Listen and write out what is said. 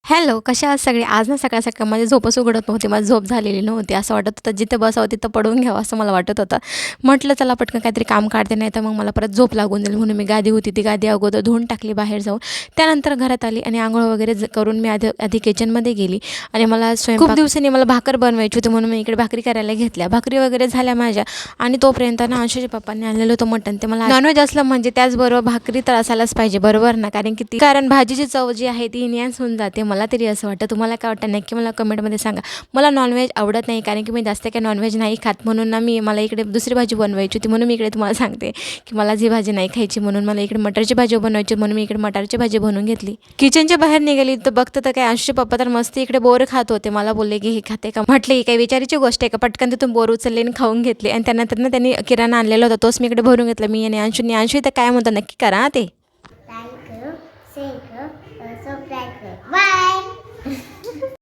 Hello, कशा आहात सगळे? आज ना सकाळ सकाळ माझी झोपच उघडत नव्हती. माझी झोप झालेली नव्हती. असं वाटत होतं जिथं बसावं तिथं पडून घ्यावं असं मला वाटत होतं. म्हटलं चला पटकन काहीतरी काम काढते, नाही तर मग मला परत झोप लागून जाईल म्हणून मी गादी होती ती गादी अगोदर धुवून टाकली बाहेर जाऊन. त्यानंतर घरात आली आणि अंघोळ वगैरे करून मी आधी आधी किचनमध्ये गेली आणि मला खूप दिवसांनी मला भाकर बनवायची होती म्हणून मी इकडे भाकरी करायला घेतल्या. भाकरी वगैरे झाल्या माझ्या आणि तोपर्यंत ना अंशूच्या पप्पांनी आणलेलं होतं मटण. ते मला नॉनव्हेज असलं म्हणजे त्याचबरोबर भाकरी तर असायलाच पाहिजे, बरोबर ना? कारण भाजीची चव जी आहे ती इन्हॅन्स होऊन जाते. मला तरी असं वाटतं. तुम्हाला काय वाटतं नक्की मला कमेंटमध्ये सांगा. मला नॉनव्हेज आवडत नाही कारण की मी जास्त काही नॉनव्हेज नाही खात, म्हणून ना मला इकडे दुसरी भाजी बनवायची होती म्हणून मी इकडे तुम्हाला सांगते की मला जी भाजी नाही खायची म्हणून मला इकडे मटारची भाजी बनवायची म्हणून मी इकडे मटारची भाजी बनवून घेतली. किचनच्या बाहेर निघाली तर बघतं तर काय अंशूचे पप्पा तर मस्त इकडे बोर खात होते. मला बोलले की हे खाते का? म्हटलं ही काही विचारायची गोष्ट आहे का? पटकन तिथून बोर उचलले आणि खाऊन घेतले आणि त्यानंतर ना त्यांनी किराणा आणलेला होता तोच मी इकडे भरून घेतला. मी आणि अंशू इथं काय म्हणतो नक्की करा ते. लाईक करो, शेअर करो, सबस्क्राईब करो. बाय.